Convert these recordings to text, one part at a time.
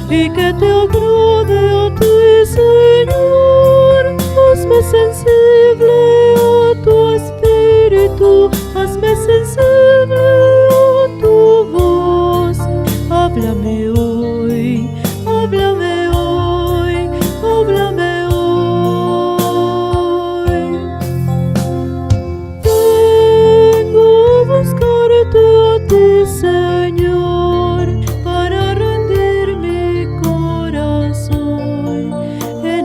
y que te agrade a ti, Señor. Hazme sensible a tu espíritu, hazme sensible a tu voz. Háblame hoy, háblame hoy, háblame hoy. Vengo a buscarte a ti, Señor, para rendir mi corazón en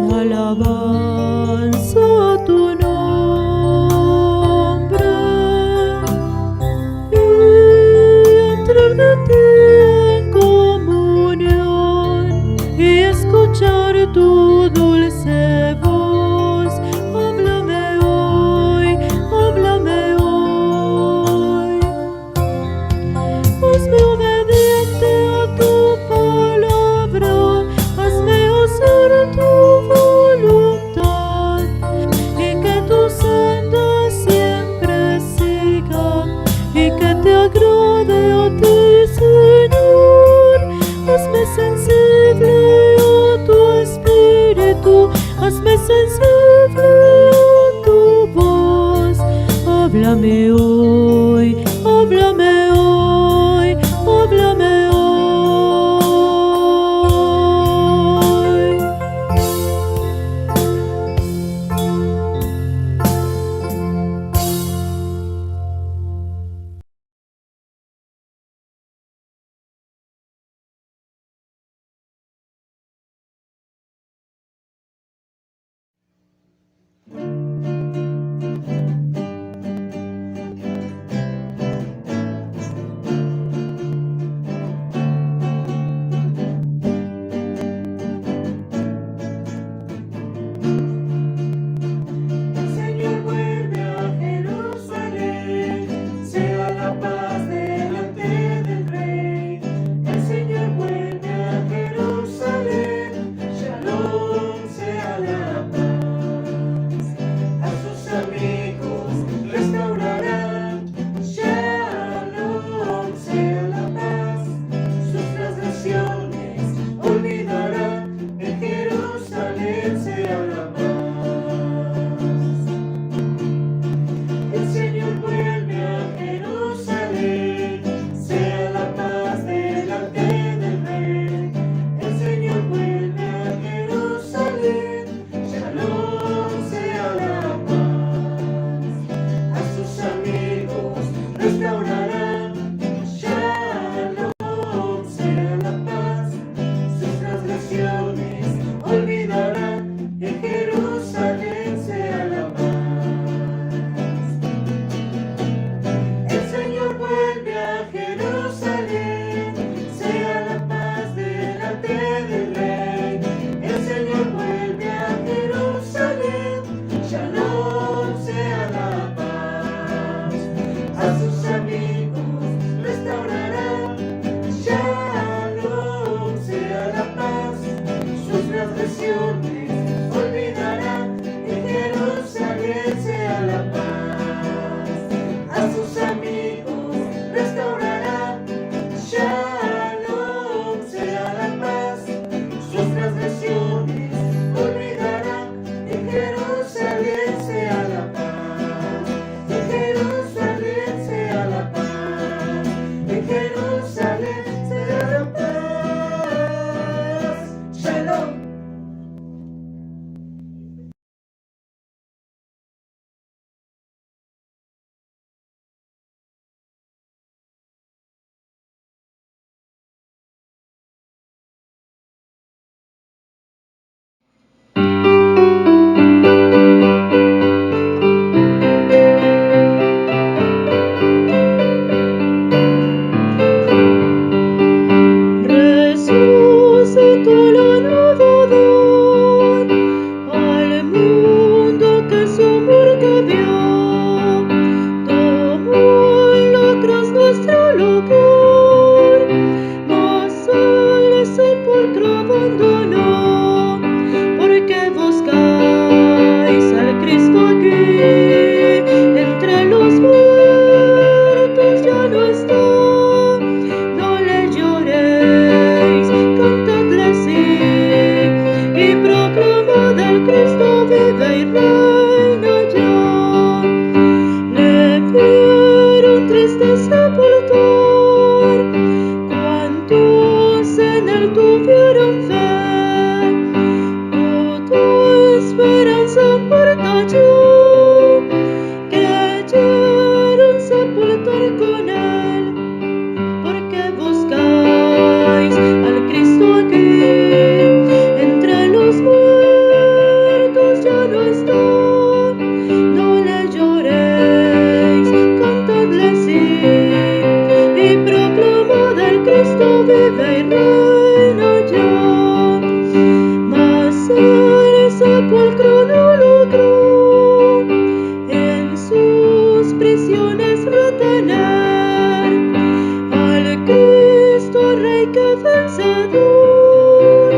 vencedor,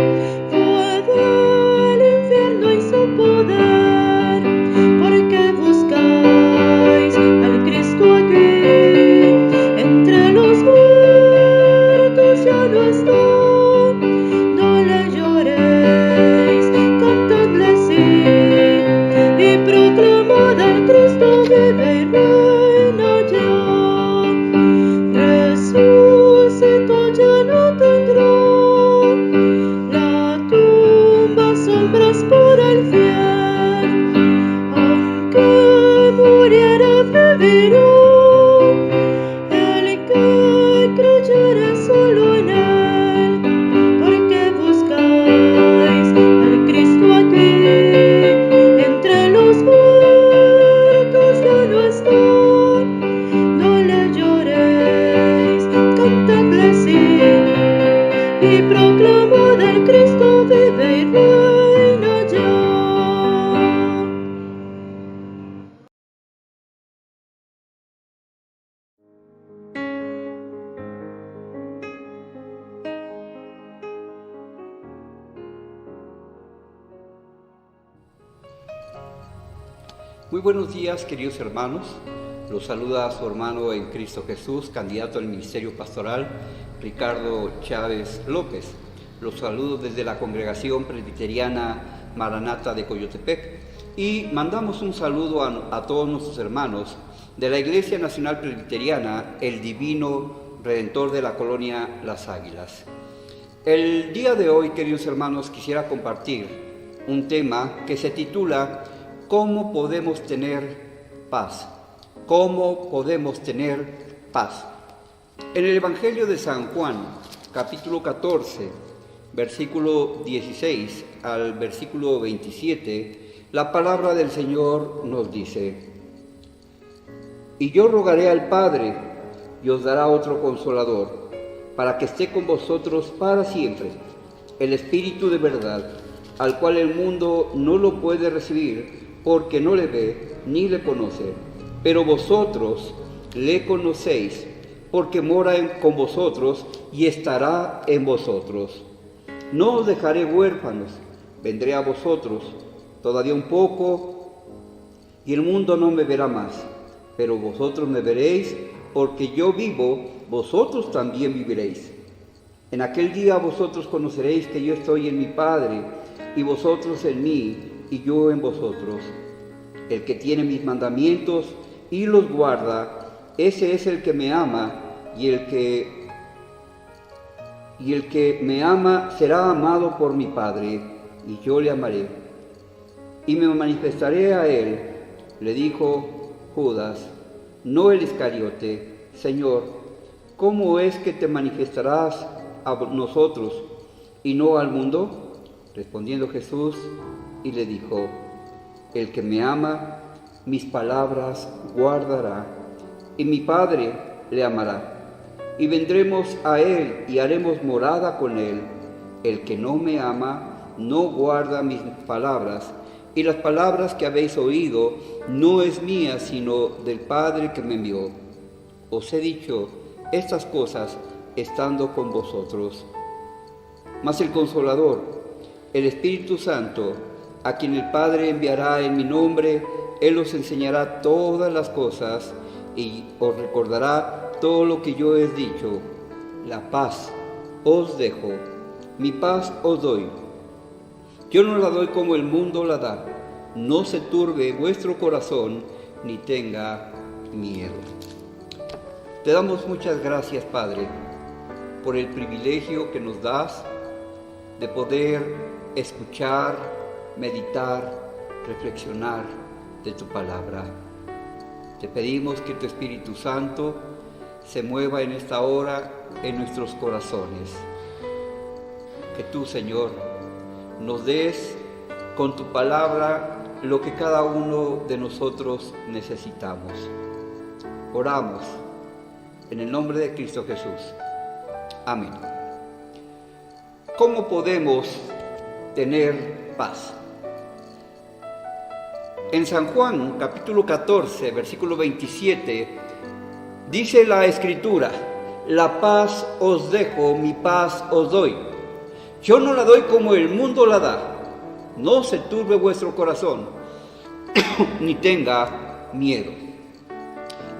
fue del infierno y su poder, porque buscáis al Cristo aquí, entre los muertos ya no está. No le lloréis, cantadle sí, y proclamad al Cristo vive y reina ya. Resucitó, ya no tendrá la tumba sombras por el fiel, aunque muriera vivirá. El que creyere solo en él, porque buscáis al Cristo aquí, entre los muertos ya no está. No le lloréis, cantadle sí, y proclamad al Cristo vive y reina ya. Muy buenos días, queridos hermanos. Los saluda a su hermano en Cristo Jesús, candidato al ministerio pastoral, Ricardo Chávez López. Los saludo desde la Congregación Presbiteriana Maranata de Coyotepec y mandamos un saludo a todos nuestros hermanos de la Iglesia Nacional Presbiteriana, el Divino Redentor de la Colonia Las Águilas. El día de hoy, queridos hermanos, quisiera compartir un tema que se titula ¿Cómo podemos tener paz? ¿Cómo podemos tener paz? En el Evangelio de San Juan, capítulo 14, versículo 16 al versículo 27, la palabra del Señor nos dice: Y yo rogaré al Padre, y os dará otro Consolador, para que esté con vosotros para siempre, el Espíritu de verdad, al cual el mundo no lo puede recibir, porque no le ve ni le conoce, pero vosotros le conocéis, porque mora con vosotros y estará en vosotros. No os dejaré huérfanos, vendré a vosotros. Todavía un poco, y el mundo no me verá más, pero vosotros me veréis, porque yo vivo, vosotros también viviréis. En aquel día vosotros conoceréis que yo estoy en mi Padre, y vosotros en mí, y yo en vosotros. El que tiene mis mandamientos y los guarda, ese es el que me ama, y el que me ama será amado por mi Padre, y yo le amaré. Y me manifestaré a él, le dijo Judas, no el Iscariote: Señor, ¿cómo es que te manifestarás a nosotros y no al mundo? Respondiendo Jesús, y le dijo: El que me ama, mis palabras guardará, y mi Padre le amará, y vendremos a él y haremos morada con él. El que no me ama, no guarda mis palabras, y las palabras que habéis oído no es mía, sino del Padre que me envió. Os he dicho estas cosas estando con vosotros. Mas el Consolador, el Espíritu Santo, a quien el Padre enviará en mi nombre, Él os enseñará todas las cosas y os recordará todo lo que yo he dicho. La paz os dejo, mi paz os doy. Yo no la doy como el mundo la da. No se turbe vuestro corazón, ni tenga miedo. Te damos muchas gracias, Padre, por el privilegio que nos das de poder escuchar, meditar, reflexionar de tu palabra. Te pedimos que tu Espíritu Santo se mueva en esta hora en nuestros corazones. Que tú, Señor, nos des con tu palabra lo que cada uno de nosotros necesitamos. Oramos en el nombre de Cristo Jesús. Amén. ¿Cómo podemos tener paz? En San Juan, capítulo 14, versículo 27, dice la Escritura: la paz os dejo, mi paz os doy. Yo no la doy como el mundo la da. No se turbe vuestro corazón, ni tenga miedo.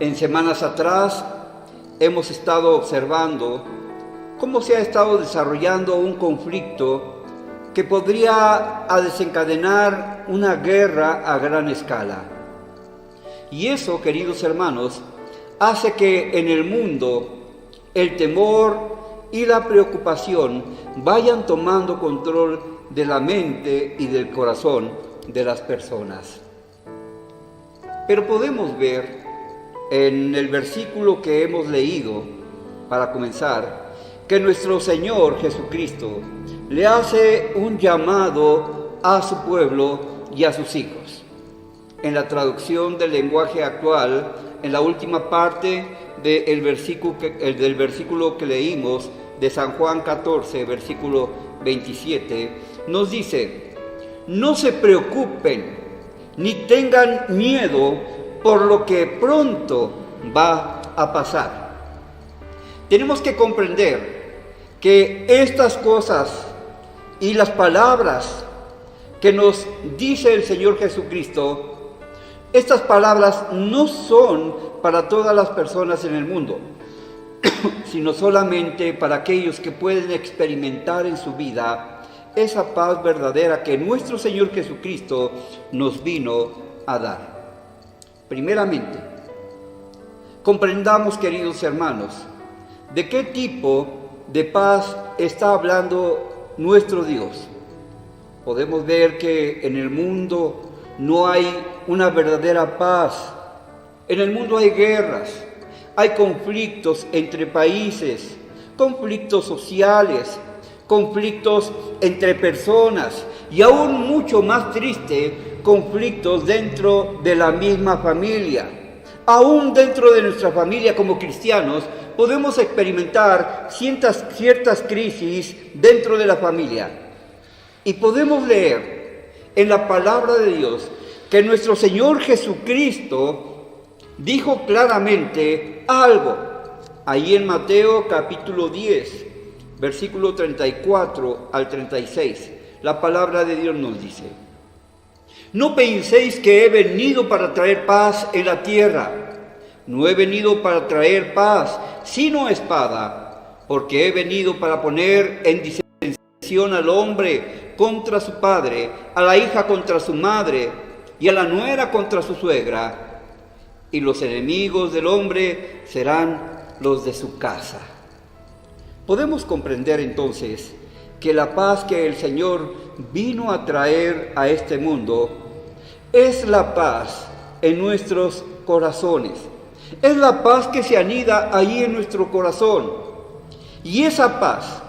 En semanas atrás hemos estado observando cómo se ha estado desarrollando un conflicto que podría desencadenar una guerra a gran escala. Y eso, queridos hermanos, hace que en el mundo el temor y la preocupación vayan tomando control de la mente y del corazón de las personas. Pero podemos ver en el versículo que hemos leído, para comenzar, que nuestro Señor Jesucristo le hace un llamado a su pueblo y a sus hijos. En la traducción del lenguaje actual, en la última parte del versículo que leímos de San Juan 14, versículo 27, nos dice: no se preocupen ni tengan miedo por lo que pronto va a pasar. Tenemos que comprender que estas cosas y las palabras que nos dice el Señor Jesucristo, estas palabras no son para todas las personas en el mundo, sino solamente para aquellos que pueden experimentar en su vida esa paz verdadera que nuestro Señor Jesucristo nos vino a dar. Primeramente, comprendamos, queridos hermanos, de qué tipo de paz está hablando nuestro Dios. Podemos ver que en el mundo no hay una verdadera paz. En el mundo hay guerras, hay conflictos entre países, conflictos sociales, conflictos entre personas y aún mucho más triste, conflictos dentro de la misma familia. Aún dentro de nuestra familia como cristianos podemos experimentar ciertas crisis dentro de la familia. Y podemos leer en la palabra de Dios que nuestro Señor Jesucristo dijo claramente algo. Ahí en Mateo capítulo 10, versículo 34 al 36, la palabra de Dios nos dice: no penséis que he venido para traer paz en la tierra. No he venido para traer paz, sino espada, porque he venido para poner en disensión al hombre contra su padre, a la hija contra su madre, y a la nuera contra su suegra. Y los enemigos del hombre serán los de su casa. Podemos comprender entonces que la paz que el Señor vino a traer a este mundo es la paz en nuestros corazones. Es la paz que se anida ahí en nuestro corazón. Y esa paz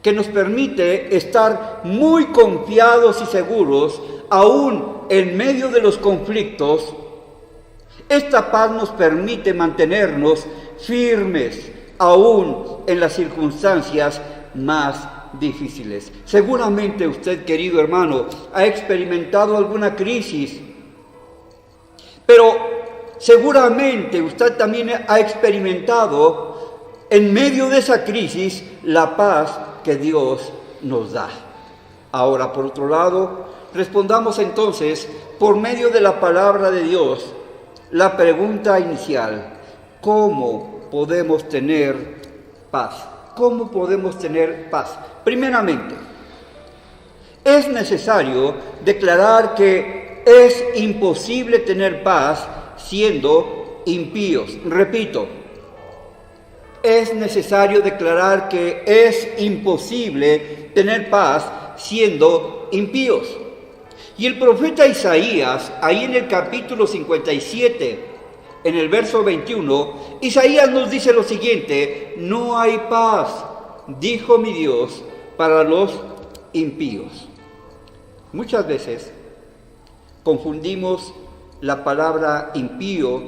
que nos permite estar muy confiados y seguros, aún en medio de los conflictos, esta paz nos permite mantenernos firmes, aún en las circunstancias más difíciles. Seguramente usted, querido hermano, ha experimentado alguna crisis, pero seguramente usted también ha experimentado en medio de esa crisis la paz que Dios nos da. Ahora, por otro lado, respondamos entonces, por medio de la palabra de Dios, la pregunta inicial: ¿cómo podemos tener paz? ¿Cómo podemos tener paz? Primeramente, es necesario declarar que es imposible tener paz siendo impíos. Repito, es necesario declarar que es imposible tener paz siendo impíos. Y el profeta Isaías, ahí en el capítulo 57, en el verso 21, Isaías nos dice lo siguiente: no hay paz, dijo mi Dios, para los impíos. Muchas veces confundimos la palabra impío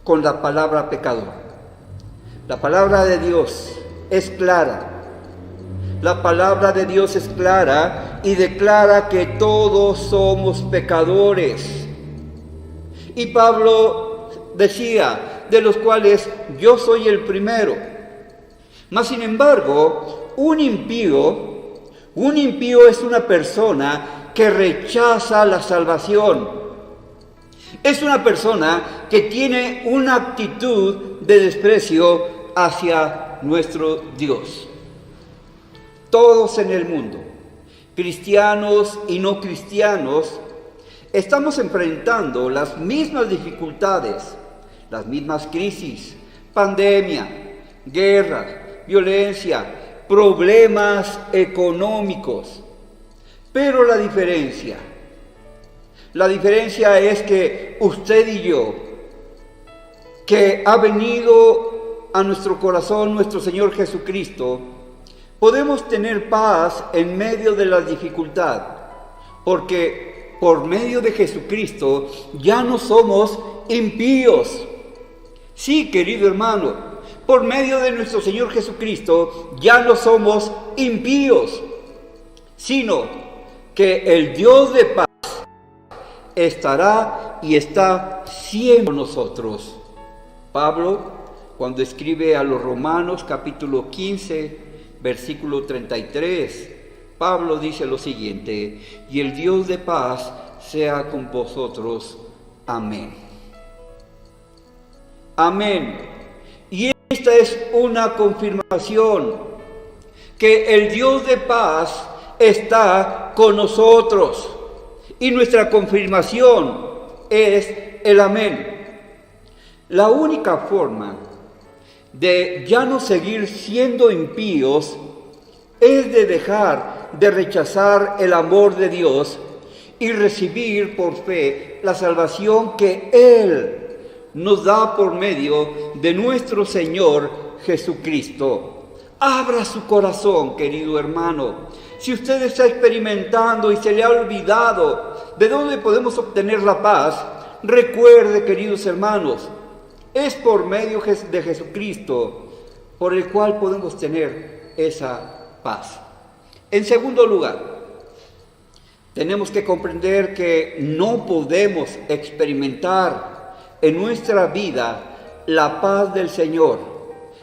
con la palabra pecador. La palabra de Dios es clara. La palabra de Dios es clara y declara que todos somos pecadores. Y Pablo decía, de los cuales yo soy el primero. Mas sin embargo, un impío es una persona que rechaza la salvación. Es una persona que tiene una actitud de desprecio hacia nuestro Dios. Todos en el mundo, cristianos y no cristianos, estamos enfrentando las mismas dificultades, las mismas crisis, pandemia, guerra, violencia, problemas económicos. Pero la diferencia es que usted y yo, que ha venido a nuestro corazón nuestro Señor Jesucristo, podemos tener paz en medio de la dificultad, porque por medio de Jesucristo ya no somos impíos. Sí, querido hermano, por medio de nuestro Señor Jesucristo ya no somos impíos, sino que el Dios de paz estará y está siempre con nosotros. Pablo, cuando escribe a los Romanos capítulo 15, versículo 33, Pablo dice lo siguiente: y el Dios de paz sea con vosotros. Amén. Amén. Y esta es una confirmación que el Dios de paz está con nosotros. Y nuestra confirmación es el amén. La única forma de ya no seguir siendo impíos es de dejar de rechazar el amor de Dios y recibir por fe la salvación que Él nos da por medio de nuestro Señor Jesucristo. Abra su corazón, querido hermano. Si usted está experimentando y se le ha olvidado de dónde podemos obtener la paz, recuerde, queridos hermanos, es por medio de Jesucristo por el cual podemos tener esa paz. En segundo lugar, tenemos que comprender que no podemos experimentar en nuestra vida la paz del Señor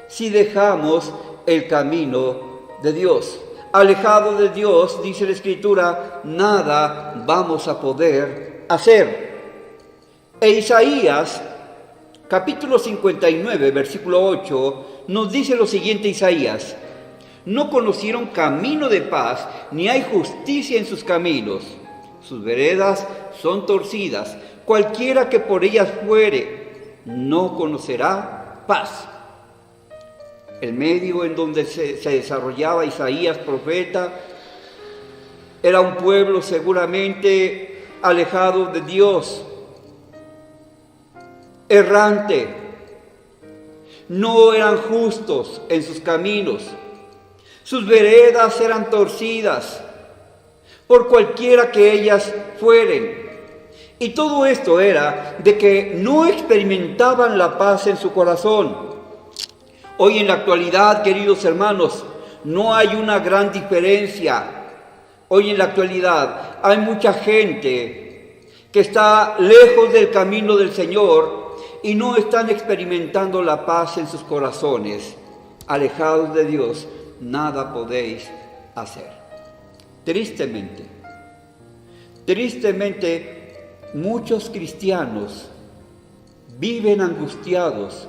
si dejamos el camino de Dios. Alejado de Dios, dice la Escritura, nada vamos a poder hacer. E Isaías, capítulo 59, versículo 8, nos dice lo siguiente Isaías: no conocieron camino de paz, ni hay justicia en sus caminos. Sus veredas son torcidas, cualquiera que por ellas fuere, no conocerá paz. El medio en donde se desarrollaba Isaías, profeta, era un pueblo seguramente alejado de Dios, errante, no eran justos en sus caminos, sus veredas eran torcidas, por cualquiera que ellas fueren. Y todo esto era de que no experimentaban la paz en su corazón. Hoy en la actualidad, queridos hermanos, no hay una gran diferencia. Hoy en la actualidad hay mucha gente que está lejos del camino del Señor y no están experimentando la paz en sus corazones. Alejados de Dios, nada podéis hacer. Tristemente, muchos cristianos viven angustiados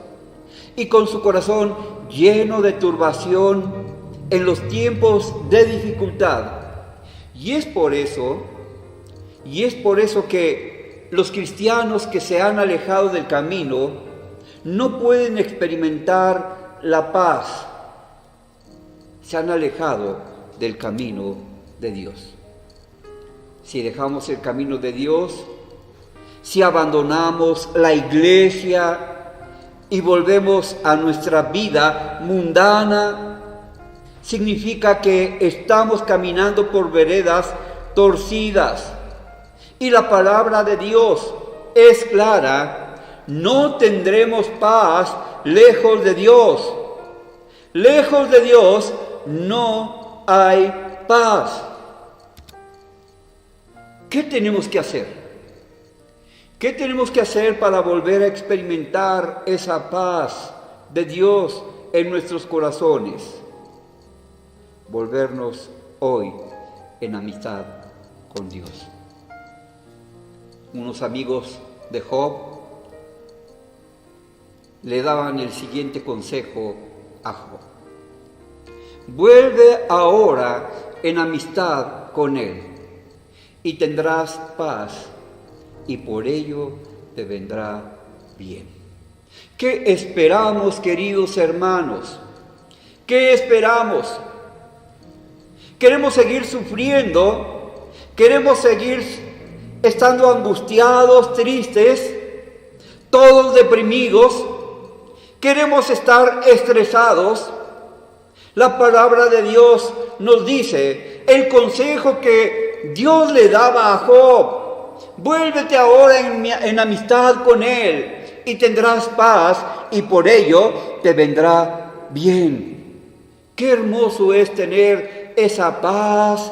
y con su corazón lleno de turbación en los tiempos de dificultad. Y es por eso que los cristianos que se han alejado del camino no pueden experimentar la paz. Se han alejado del camino de Dios. Si dejamos el camino de Dios, si abandonamos la iglesia y volvemos a nuestra vida mundana, significa que estamos caminando por veredas torcidas. Y la palabra de Dios es clara: no tendremos paz lejos de Dios. Lejos de Dios no hay paz. ¿Qué tenemos que hacer? ¿Qué tenemos que hacer para volver a experimentar esa paz de Dios en nuestros corazones? Volvernos hoy en amistad con Dios. Unos amigos de Job le daban el siguiente consejo a Job: vuelve ahora en amistad con él y tendrás paz, y por ello te vendrá bien. ¿Qué esperamos, queridos hermanos? ¿Qué esperamos? ¿Queremos seguir sufriendo? ¿Queremos seguir estando angustiados, tristes, todos deprimidos? ¿Queremos estar estresados? La palabra de Dios nos dice el consejo que Dios le daba a Job: vuélvete ahora en amistad con él y tendrás paz, y por ello te vendrá bien. Qué hermoso es tener esa paz,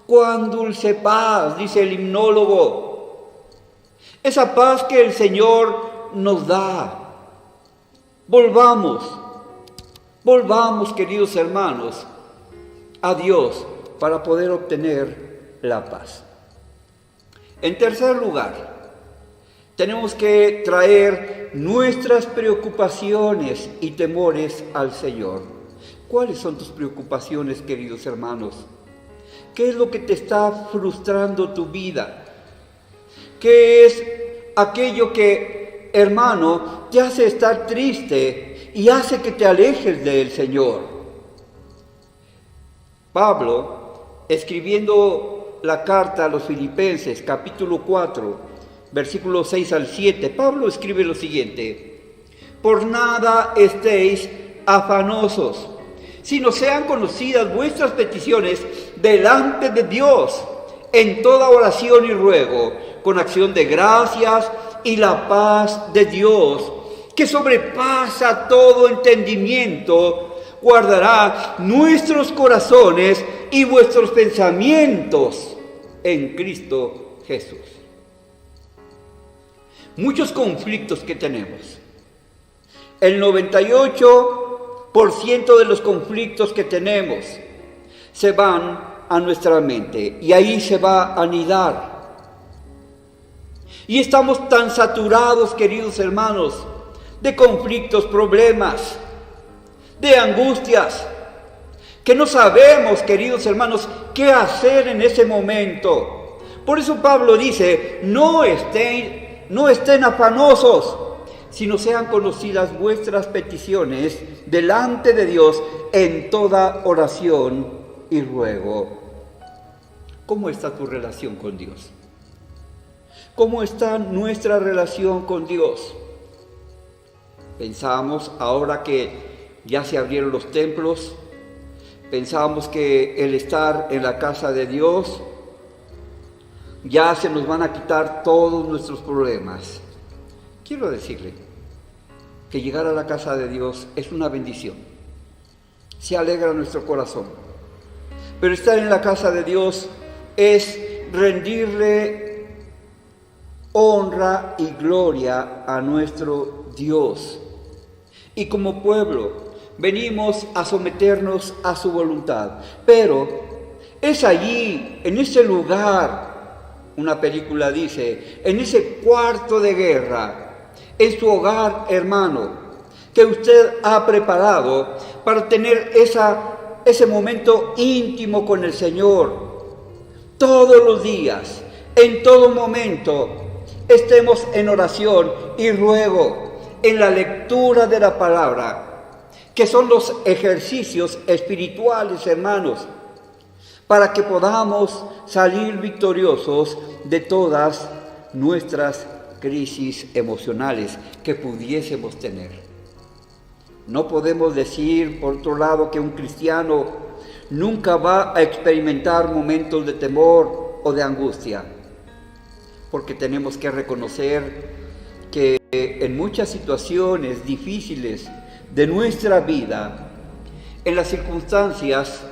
cuán dulce paz, dice el himnólogo. Esa paz que el Señor nos da. Volvamos, queridos hermanos, a Dios para poder obtener la paz. En tercer lugar, tenemos que traer nuestras preocupaciones y temores al Señor. ¿Cuáles son tus preocupaciones, queridos hermanos? ¿Qué es lo que te está frustrando tu vida? ¿Qué es aquello que, hermano, te hace estar triste y hace que te alejes del Señor? Pablo, escribiendo la carta a los Filipenses, capítulo 4, versículos 6 al 7, Pablo escribe lo siguiente: por nada estéis afanosos, sino sean conocidas vuestras peticiones delante de Dios, en toda oración y ruego, con acción de gracias, y la paz de Dios, que sobrepasa todo entendimiento, guardará nuestros corazones y vuestros pensamientos en Cristo Jesús. Muchos conflictos que tenemos. El 98% de los conflictos que tenemos se van a nuestra mente y ahí se va a anidar. Y estamos tan saturados, queridos hermanos, de conflictos, problemas, de angustias, que no sabemos, queridos hermanos, qué hacer en ese momento. Por eso Pablo dice: no estén afanosos, sino sean conocidas vuestras peticiones delante de Dios en toda oración y ruego. ¿Cómo está tu relación con Dios? ¿Cómo está nuestra relación con Dios? Pensamos, ahora que ya se abrieron los templos, pensábamos que el estar en la casa de Dios ya se nos van a quitar todos nuestros problemas. Quiero decirle que llegar a la casa de Dios es una bendición. Se alegra nuestro corazón. Pero estar en la casa de Dios es rendirle honra y gloria a nuestro Dios. Y como pueblo venimos a someternos a su voluntad. Pero es allí, en ese lugar, una película dice, en ese cuarto de guerra, en su hogar, hermano, que usted ha preparado para tener ese momento íntimo con el Señor. Todos los días, en todo momento, estemos en oración y ruego, en la lectura de la palabra, que son los ejercicios espirituales, hermanos, para que podamos salir victoriosos de todas nuestras crisis emocionales que pudiésemos tener. No podemos decir, por otro lado, que un cristiano nunca va a experimentar momentos de temor o de angustia, porque tenemos que reconocer que en muchas situaciones difíciles de nuestra vida, en las circunstancias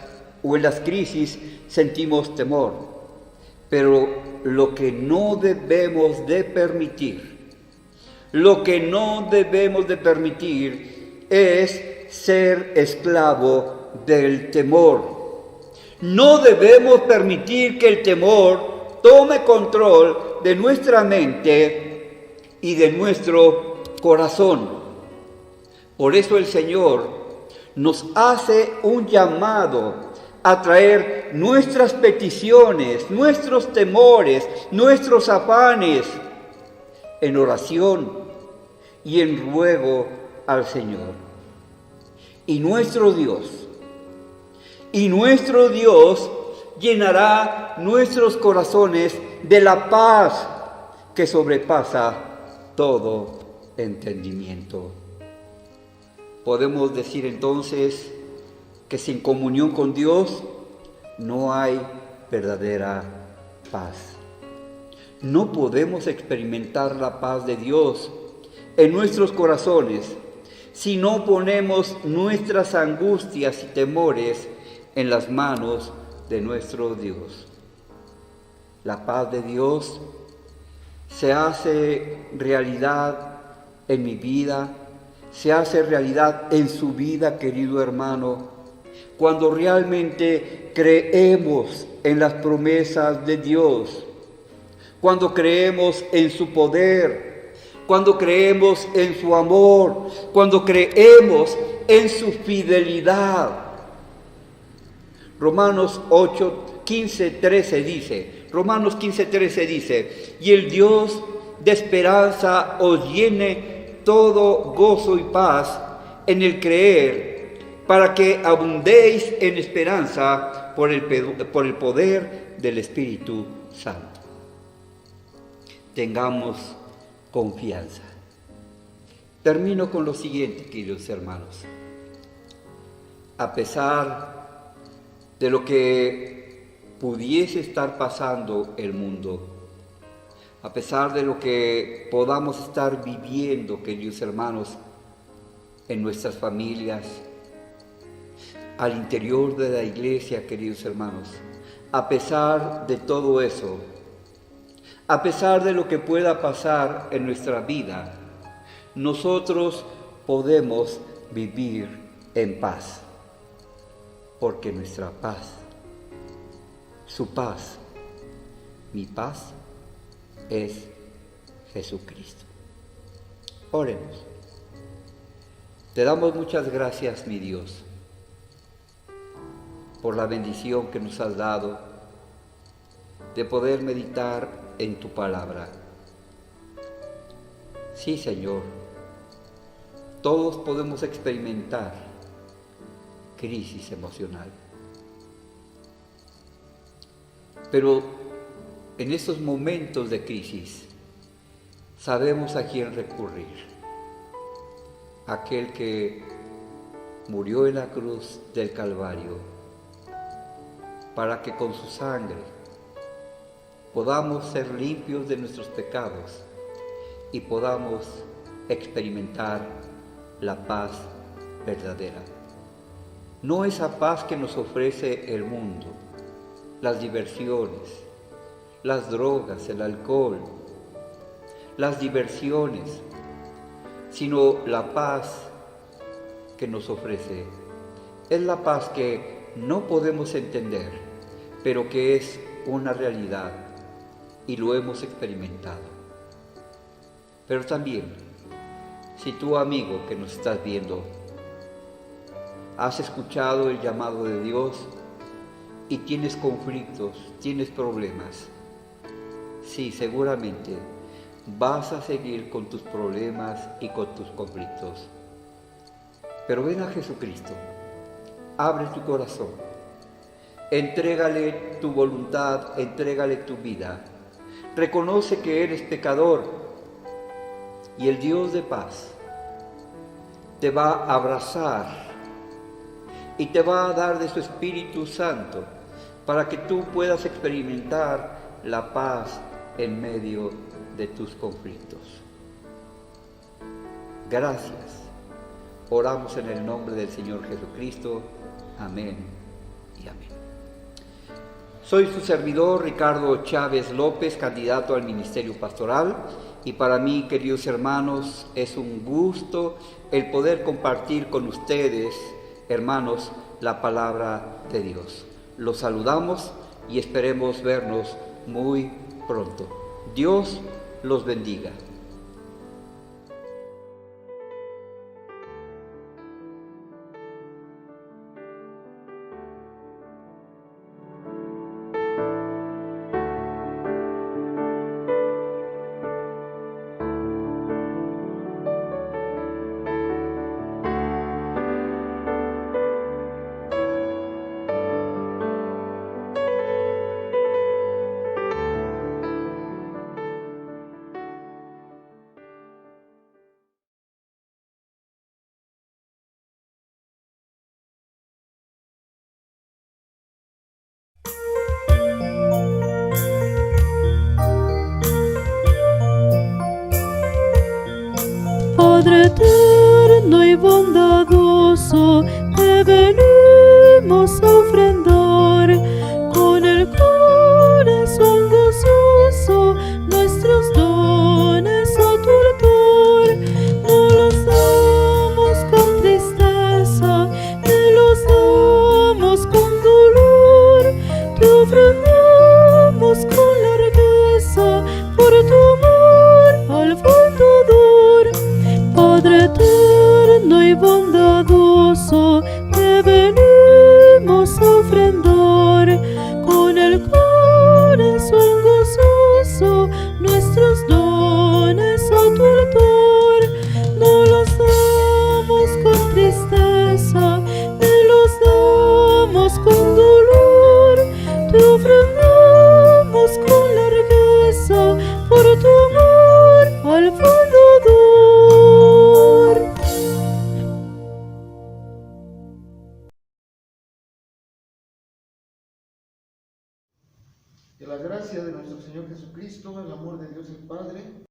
o en las crisis sentimos temor, pero lo que no debemos de permitir, lo que no debemos de permitir es ser esclavo del temor. No debemos permitir que el temor tome control de nuestra mente y de nuestro corazón. Por eso el Señor nos hace un llamado a traer nuestras peticiones, nuestros temores, nuestros afanes en oración y en ruego al Señor. Y nuestro Dios llenará nuestros corazones de la paz que sobrepasa todo entendimiento. Podemos decir entonces que sin comunión con Dios no hay verdadera paz. No podemos experimentar la paz de Dios en nuestros corazones si no ponemos nuestras angustias y temores en las manos de nuestro Dios. La paz de Dios se hace realidad en mi vida, se hace realidad en su vida, querido hermano, cuando realmente creemos en las promesas de Dios, cuando creemos en su poder, cuando creemos en su amor, cuando creemos en su fidelidad. Romanos 15:13 dice, y el Dios de esperanza os llene todo gozo y paz en el creer, para que abundéis en esperanza por el poder del Espíritu Santo. Tengamos confianza. Termino con lo siguiente, queridos hermanos. A pesar de lo que pudiese estar pasando el mundo, a pesar de lo que podamos estar viviendo, queridos hermanos, en nuestras familias, al interior de la iglesia, queridos hermanos, a pesar de todo eso, a pesar de lo que pueda pasar en nuestra vida, nosotros podemos vivir en paz, porque nuestra paz, su paz, mi paz, es Jesucristo. Oremos. Te damos muchas gracias, mi Dios, por la bendición que nos has dado de poder meditar en tu palabra. Sí, Señor, todos podemos experimentar crisis emocional, pero en estos momentos de crisis sabemos a quién recurrir, aquel que murió en la cruz del Calvario, para que con su sangre podamos ser limpios de nuestros pecados y podamos experimentar la paz verdadera. No esa paz que nos ofrece el mundo, las diversiones, las drogas, el alcohol, las diversiones, sino la paz que nos ofrece. Es la paz que no podemos entender, pero que es una realidad y lo hemos experimentado. Pero también, si tú, amigo que nos estás viendo, has escuchado el llamado de Dios y tienes conflictos, tienes problemas, sí, seguramente vas a seguir con tus problemas y con tus conflictos. Pero ven a Jesucristo, abre tu corazón, entrégale tu voluntad, entrégale tu vida. Reconoce que eres pecador y el Dios de paz te va a abrazar y te va a dar de su Espíritu Santo para que tú puedas experimentar la paz en medio de tus conflictos. Gracias. Oramos en el nombre del Señor Jesucristo. Amén y amén. Soy su servidor Ricardo Chávez López, candidato al Ministerio Pastoral, y para mí, queridos hermanos, es un gusto el poder compartir con ustedes, hermanos, la palabra de Dios. Los saludamos y esperemos vernos muy pronto. Dios los bendiga. Padre eterno y bondadoso, te venimos a ofrendar con el corazón gozoso nuestros dones a tu altar. No los damos con tristeza, ni los damos con dolor, te ofrendamos con largueza por tu amor al fundador. Padre eterno y bondadoso, te venimos a ofrendar con el corazón gozoso nuestros dones a tu altar. No los damos con tristeza, ni los damos con dolor, te ofrendamos con largueza por tu amor al fundador. Que la gracia de nuestro Señor Jesucristo, el amor de Dios el Padre